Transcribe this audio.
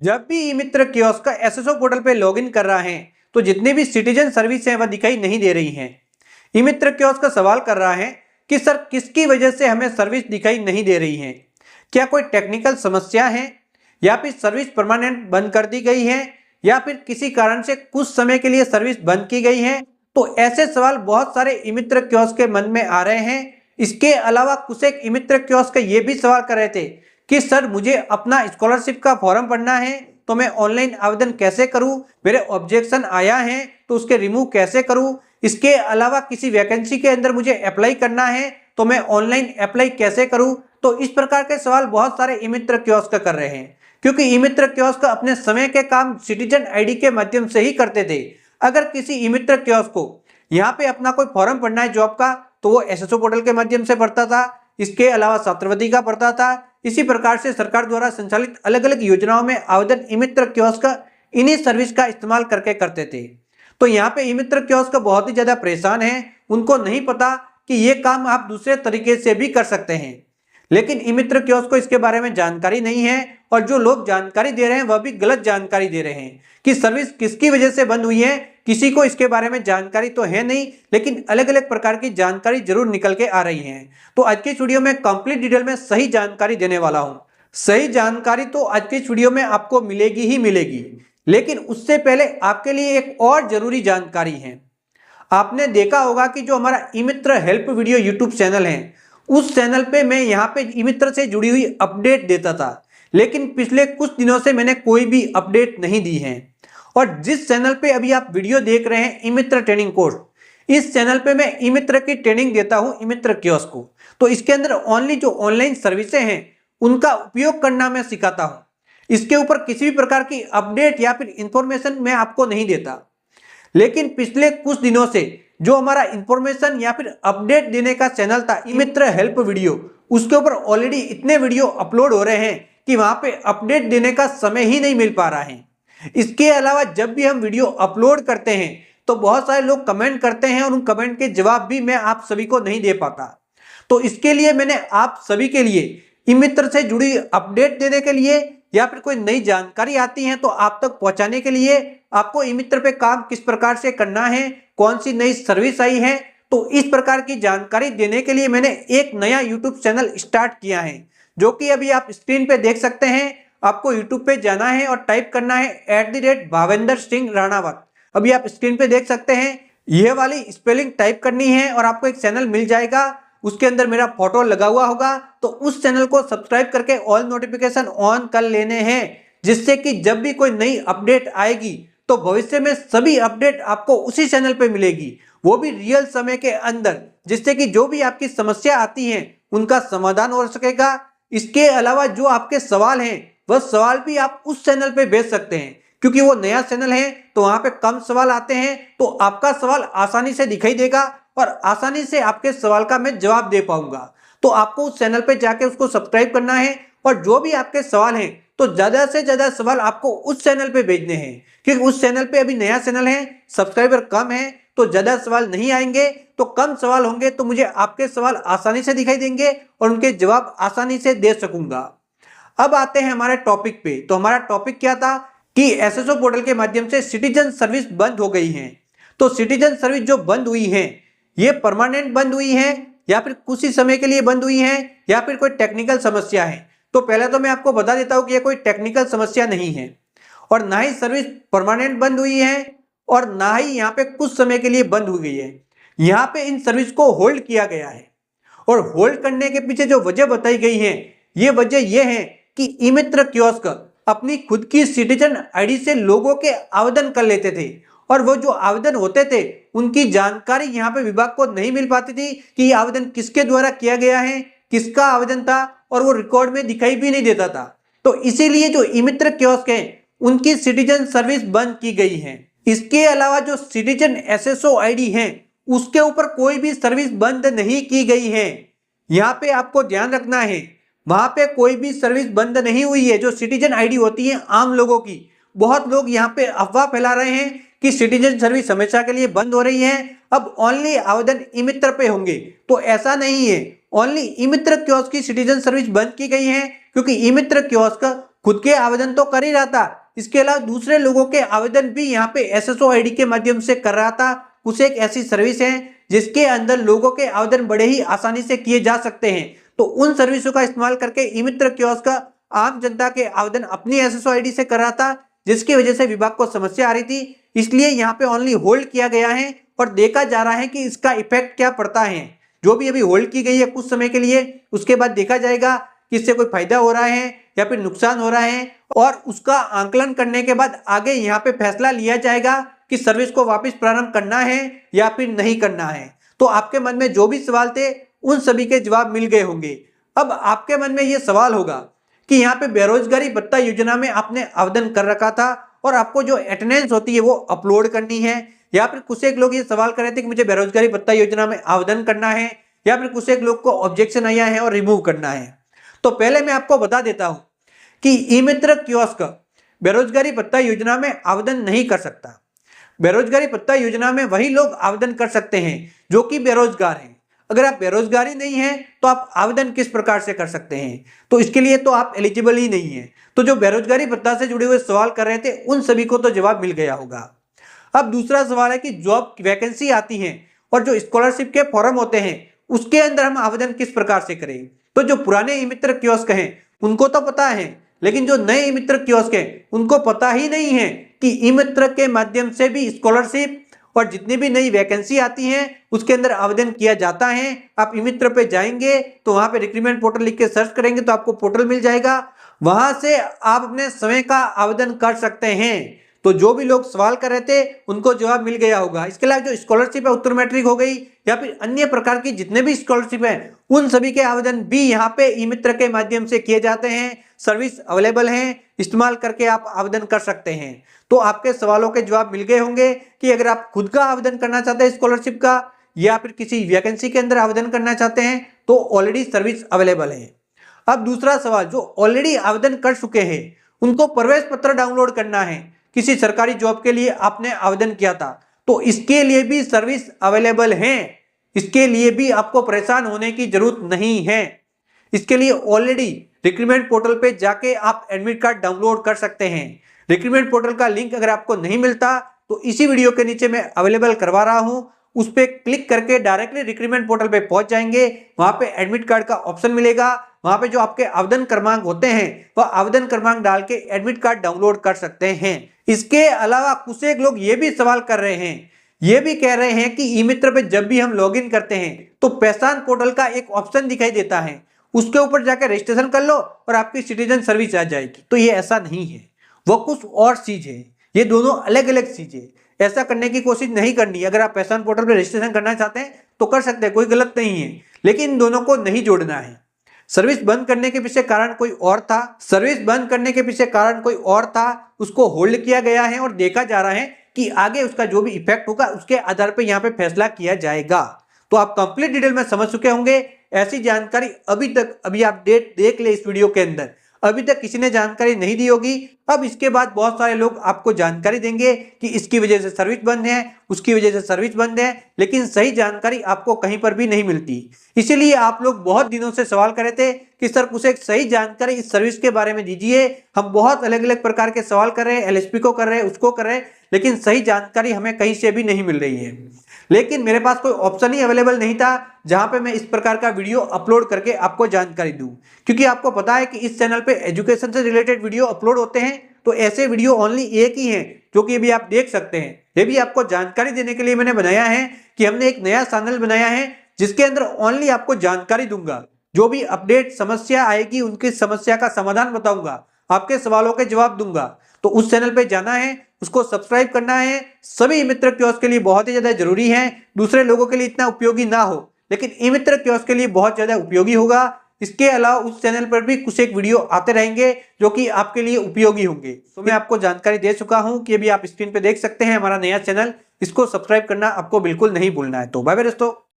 जब भी ई मित्र कियोस्क का एसएसओ पोर्टल पे लॉगिन कर रहा है तो जितनी भी सिटीजन सर्विस है वह दिखाई नहीं दे रही हैं। ई मित्र कियोस्क का सवाल कर रहा है कि सर किसकी वजह से हमें सर्विस दिखाई नहीं दे रही है, क्या कोई टेक्निकल समस्या है या फिर सर्विस परमानेंट बंद कर दी गई है या फिर किसी कारण से कुछ समय के लिए सर्विस बंद की गई है। तो ऐसे सवाल बहुत सारे ई मित्र कियोस्क के मन में आ रहे हैं। इसके अलावा कुछ एक ई मित्र कियोस्क ये भी सवाल कर रहे थे कि सर मुझे अपना स्कॉलरशिप का फॉर्म भरना है तो मैं ऑनलाइन आवेदन कैसे करूं, मेरे ऑब्जेक्शन आया है तो उसके रिमूव कैसे करूं। इसके अलावा किसी वैकेंसी के अंदर मुझे अप्लाई करना है तो मैं ऑनलाइन अप्लाई कैसे करूं। तो इस प्रकार के सवाल बहुत सारे ई मित्र कियोस्क कर रहे हैं, क्योंकि ई मित्र कियोस्क अपने समय के काम सिटीजन आईडी के माध्यम से ही करते थे। अगर किसी ई मित्र कियोस्क को यहाँ पे अपना कोई फॉर्म भरना है जॉब का तो वो एसएसओ पोर्टल के माध्यम से भरता था, इसके अलावा छात्रवृत्ति का भरता था। इसी प्रकार से सरकार द्वारा संचालित अलग अलग योजनाओं में आवेदन ई मित्र कियोस्क इन्हीं सर्विस का इस्तेमाल करके करते थे। तो यहाँ पे ई मित्र कियोस्क बहुत ही ज्यादा परेशान है, उनको नहीं पता कि ये काम आप दूसरे तरीके से भी कर सकते हैं, लेकिन ई मित्र कियोस्क को इसके बारे में जानकारी नहीं है और जो लोग जानकारी दे रहे हैं वह भी गलत जानकारी दे रहे हैं कि सर्विस किसकी वजह से बंद हुई है। किसी को इसके बारे में जानकारी तो है नहीं, लेकिन अलग अलग प्रकार की जानकारी जरूर निकल के आ रही है। तो आज की वीडियो में कंप्लीट डिटेल में सही जानकारी देने वाला हूं। सही जानकारी तो आज की वीडियो में आपको मिलेगी ही मिलेगी, लेकिन उससे पहले आपके लिए एक और जरूरी जानकारी है। आपने देखा होगा कि जो हमारा ई मित्र हेल्प वीडियो यूट्यूब चैनल है, उस चैनल पे मैं यहाँ पे ई मित्र से जुड़ी हुई अपडेट देता था, लेकिन पिछले कुछ दिनों से मैंने कोई भी अपडेट नहीं दी है। और जिस चैनल पे अभी आप वीडियो देख रहे हैं ई मित्र ट्रेनिंग कोर्स, इस चैनल पे मैं ई मित्र की ट्रेनिंग देता हूं ई मित्र कियोस्क को। तो इसके अंदर ओनली जो ऑनलाइन सर्विसें हैं उनका उपयोग करना मैं सिखाता हूं। इसके ऊपर किसी भी प्रकार की अपडेट या फिर इंफॉर्मेशन मैं आपको नहीं देता। लेकिन पिछले कुछ दिनों से जो हमारा इंफॉर्मेशन या फिर अपडेट देने का चैनल था ई मित्र हेल्प वीडियो, उसके ऊपर ऑलरेडी इतने वीडियो अपलोड हो रहे हैं कि वहां पे अपडेट देने का समय ही नहीं मिल पा रहा है। इसके अलावा जब भी हम वीडियो अपलोड करते हैं तो बहुत सारे लोग कमेंट करते हैं और उन कमेंट के जवाब भी मैं आप सभी को नहीं दे पाता। तो इसके लिए मैंने आप सभी के लिए ई मित्र से जुड़ी अपडेट देने के लिए या फिर कोई नई जानकारी आती है तो आप तक पहुंचाने के लिए आपको ई मित्र पे काम किस प्रकार से करना है, कौन सी नई सर्विस आई है, तो इस प्रकार की जानकारी देने के लिए मैंने एक नया यूट्यूब चैनल स्टार्ट किया है, जो कि अभी आप स्क्रीन पे देख सकते हैं। आपको यूट्यूब पे जाना है और टाइप करना है @भावेंद्र सिंह राणावत। अभी आप स्क्रीन पे देख सकते हैं, यह वाली स्पेलिंग टाइप करनी है और आपको एक चैनल मिल जाएगा। उसके अंदर मेरा फोटो लगा हुआ होगा, तो उस चैनल को सब्सक्राइब करके ऑल नोटिफिकेशन ऑन कर लेने हैं, जिससे कि जब भी कोई नई अपडेट आएगी तो भविष्य में सभी अपडेट आपको उसी चैनल पे मिलेगी, वो भी रियल समय के अंदर, जिससे कि जो भी आपकी समस्या आती है उनका समाधान हो सकेगा। इसके अलावा जो आपके सवाल हैं वह सवाल भी आप उस चैनल पे भेज सकते हैं, क्योंकि वो नया चैनल है तो वहां पे कम सवाल आते हैं, तो आपका सवाल आसानी से दिखाई देगा और आसानी से आपके सवाल का मैं जवाब दे पाऊंगा। तो आपको उस चैनल पे जाके उसको सब्सक्राइब करना है और जो भी आपके सवाल हैं तो ज्यादा से ज्यादा सवाल आपको उस चैनल पे भेजने हैं, क्योंकि उस चैनल पे अभी नया चैनल है, सब्सक्राइबर कम है, तो ज्यादा सवाल नहीं आएंगे। तो कम सवाल होंगे तो मुझे आपके सवाल आसानी से दिखाई देंगे और उनके जवाब आसानी से दे सकूंगा। अब आते हैं हमारे टॉपिक पे। तो हमारा टॉपिक क्या था कि एसएसओ पोर्टल के माध्यम से सिटीजन सर्विस बंद हो गई है। तो सिटीजन सर्विस जो बंद हुई है ये परमानेंट बंद हुई है या फिर कुछ ही समय के लिए बंद हुई है या फिर कोई टेक्निकल समस्या है। तो पहले तो मैं आपको बता देता हूं कि ये कोई टेक्निकल समस्या नहीं है और ना ही सर्विस परमानेंट बंद हुई है और ना ही यहाँ पे कुछ समय के लिए बंद हो गई है। यहाँ पे इन सर्विस को होल्ड किया गया है और होल्ड करने के पीछे जो वजह बताई गई है, ये वजह यह है कि ई मित्र कियोस्क अपनी खुद की सिटीजन आईडी से लोगों के आवेदन कर लेते थे और वो जो आवेदन होते थे उनकी जानकारी यहाँ पे विभाग को नहीं मिल पाती थी कि ये आवेदन किसके द्वारा किया गया है, किसका आवेदन था, और वो रिकॉर्ड में दिखाई भी नहीं देता था। तो इसीलिए जो ई मित्र कियोस्क है उनकी सिटीजन सर्विस बंद की गई है। इसके अलावा जो सिटीजन एसएसओ आईडी है उसके ऊपर कोई भी सर्विस बंद नहीं की गई है। यहाँ पे आपको ध्यान रखना है, वहां पे कोई भी सर्विस बंद नहीं हुई है। जो सिटीजन आईडी होती है आम लोगों की, बहुत लोग यहाँ पे अफवाह फैला रहे हैं कि सिटीजन सर्विस हमेशा के लिए बंद हो रही है, अब ओनली आवेदन ई मित्र पे होंगे। तो ऐसा नहीं है, ओनली ई मित्र कियोस्क की सिटीजन सर्विस बंद की गई है, क्योंकि ई मित्र कियोस्क खुद के आवेदन तो कर ही रहा था, इसके अलावा दूसरे लोगों के आवेदन भी यहाँ पे एसएसओ आईडी के माध्यम से कर रहा था। कुछ एक ऐसी सर्विस है जिसके अंदर लोगों के आवेदन बड़े ही आसानी से किए जा सकते हैं, तो उन सर्विसों का इस्तेमाल करके ई मित्र कियोस्क का आम जनता के आवेदन अपनी एसएसओ आईडी से कर रहा था, जिसकी वजह से विभाग को समस्या आ रही थी। इसलिए यहाँ पे ओनली होल्ड किया गया है और देखा जा रहा है कि इसका इफेक्ट क्या पड़ता है। जो भी अभी होल्ड की गई है कुछ समय के लिए, उसके बाद देखा जाएगा कि इससे कोई फायदा हो रहा है या फिर नुकसान हो रहा है, और उसका आंकलन करने के बाद आगे यहाँ पे फैसला लिया जाएगा कि सर्विस को वापस प्रारंभ करना है या फिर नहीं करना है। तो आपके मन में जो भी सवाल थे उन सभी के जवाब मिल गए होंगे। अब आपके मन में ये सवाल होगा कि यहाँ पे बेरोजगारी भत्ता योजना में आपने आवेदन कर रखा था और आपको जो अटेंडेंस होती है वो अपलोड करनी है, या फिर कुछ एक लोग ये सवाल कर रहे थे कि मुझे बेरोजगारी भत्ता योजना में आवेदन करना है, या फिर कुछ एक लोग को ऑब्जेक्शन आया है और रिमूव करना है। तो पहले मैं आपको बता देता हूं कि ई मित्र कियोस्क बेरोजगारी भत्ता योजना में आवेदन नहीं कर सकता। बेरोजगारी भत्ता योजना में वही लोग आवेदन कर सकते हैं जो कि बेरोजगार हैं। अगर आप बेरोजगारी नहीं हैं तो आप आवेदन किस प्रकार से कर सकते हैं? तो इसके लिए तो आप एलिजिबल ही नहीं है। तो जो बेरोजगारी भत्ता से जुड़े हुए सवाल कर रहे थे उन सभी को तो जवाब मिल गया होगा। अब दूसरा सवाल है कि जॉब वैकेंसी आती है और जो स्कॉलरशिप के फॉर्म होते हैं उसके अंदर हम आवेदन किस प्रकार से करें? तो जो पुराने ई मित्र कियोस्क हैं उनको तो पता है, लेकिन जो नए ई मित्र कियोस्क हैं उनको पता ही नहीं है कि ई मित्र के माध्यम से भी स्कॉलरशिप और जितनी भी नई वैकेंसी आती हैं उसके अंदर आवेदन किया जाता है। आप ई मित्र पे जाएंगे तो वहां पे रिक्रूटमेंट पोर्टल लिख के सर्च करेंगे तो आपको पोर्टल मिल जाएगा, वहां से आप अपने समय का आवेदन कर सकते हैं। तो जो भी लोग सवाल कर रहे थे उनको जवाब मिल गया होगा। इसके अलावा जो स्कॉलरशिप है उत्तर मैट्रिक हो गई या फिर अन्य प्रकार की जितने भी स्कॉलरशिप है उन सभी के आवेदन भी यहाँ पे ई मित्र के माध्यम से किए जाते हैं। सर्विस अवेलेबल है, इस्तेमाल करके आप आवेदन कर सकते हैं। तो आपके सवालों के जवाब मिल गए होंगे कि अगर आप खुद का आवेदन करना चाहते हैं स्कॉलरशिप का या फिर किसी वैकेंसी के अंदर आवेदन करना चाहते हैं तो ऑलरेडी सर्विस अवेलेबल है। अब दूसरा सवाल, जो ऑलरेडी आवेदन कर चुके हैं उनको प्रवेश पत्र डाउनलोड करना है, किसी सरकारी जॉब के लिए आपने आवेदन किया था तो इसके लिए भी सर्विस अवेलेबल है। इसके लिए भी आपको परेशान होने की जरूरत नहीं है। इसके लिए ऑलरेडी रिक्रूटमेंट पोर्टल पे जाके आप एडमिट कार्ड डाउनलोड कर सकते हैं। रिक्रूटमेंट पोर्टल का लिंक अगर आपको नहीं मिलता तो इसी वीडियो के नीचे मैं अवेलेबल करवा रहा हूं, उस पर क्लिक करके डायरेक्टली रिक्रूटमेंट पोर्टल पे पहुंच जाएंगे। वहां पे एडमिट कार्ड का ऑप्शन मिलेगा, वहां पे जो आपके आवेदन क्रमांक होते हैं वह आवेदन क्रमांक डाल के एडमिट कार्ड डाउनलोड कर सकते हैं। इसके अलावा कुछ एक लोग ये भी सवाल कर रहे हैं, ये भी कह रहे हैं कि ई मित्र पे जब भी हम लॉगिन करते हैं तो पहचान पोर्टल का एक ऑप्शन दिखाई देता है, उसके ऊपर जाकर रजिस्ट्रेशन कर लो और आपकी सिटीजन सर्विस आ जाएगी। तो ये ऐसा नहीं है, वो कुछ और चीज है। ये दोनों अलग अलग चीजें, ऐसा करने की कोशिश नहीं करनी। अगर आप पहचान पोर्टल पर रजिस्ट्रेशन करना चाहते हैं तो कर सकते हैं, कोई गलत नहीं है, लेकिन इन दोनों को नहीं जोड़ना है। सर्विस बंद करने के पीछे कारण कोई और था, सर्विस बंद करने के पीछे कारण कोई और था, उसको होल्ड किया गया है और देखा जा रहा है कि आगे उसका जो भी इफेक्ट होगा उसके आधार पर यहाँ पे फैसला किया जाएगा। तो आप कंप्लीट डिटेल में समझ चुके होंगे। ऐसी जानकारी अभी आप देख ले इस वीडियो के अंदर, अभी तक किसी ने जानकारी नहीं दी होगी। अब इसके बाद बहुत सारे लोग आपको जानकारी देंगे कि इसकी वजह से सर्विस बंद है, उसकी वजह से सर्विस बंद है, लेकिन सही जानकारी आपको कहीं पर भी नहीं मिलती। इसीलिए आप लोग बहुत दिनों से सवाल कर रहे थे कि सर कुछ एक सही जानकारी इस सर्विस के बारे में दीजिए। हम बहुत अलग अलग प्रकार के सवाल कर रहे हैं, एलएसपी को कर रहे हैं, उसको कर रहे हैं, लेकिन सही जानकारी हमें कहीं से भी नहीं मिल रही है। लेकिन मेरे पास कोई ऑप्शन ही अवेलेबल नहीं था जहां पे मैं इस प्रकार का वीडियो अपलोड करके आपको जानकारी दूं, क्योंकि आपको पता है कि इस चैनल पे एजुकेशन से रिलेटेड वीडियो अपलोड होते हैं। तो ऐसे वीडियो ओनली एक ही है जो कि अभी आप देख सकते हैं। ये भी आपको जानकारी देने के लिए मैंने बनाया है कि हमने एक नया चैनल बनाया है जिसके अंदर ओनली आपको जानकारी दूंगा। जो भी अपडेट समस्या आएगी उनकी समस्या का समाधान बताऊंगा, आपके सवालों के जवाब दूंगा। तो उस चैनल पे जाना है, उसको सब्सक्राइब करना है। सभी मित्र कियोस्क के लिए बहुत ही ज्यादा जरूरी है। दूसरे लोगों के लिए इतना उपयोगी ना हो, लेकिन ई मित्र कियोस्क के लिए बहुत ज्यादा उपयोगी होगा। इसके अलावा उस चैनल पर भी कुछ एक वीडियो आते रहेंगे जो कि आपके लिए उपयोगी होंगे। तो मैं आपको जानकारी दे चुका हूं कि अभी आप स्क्रीन पे देख सकते हैं हमारा नया चैनल, इसको सब्सक्राइब करना आपको बिल्कुल नहीं भूलना है। तो बाय बाय दोस्तों।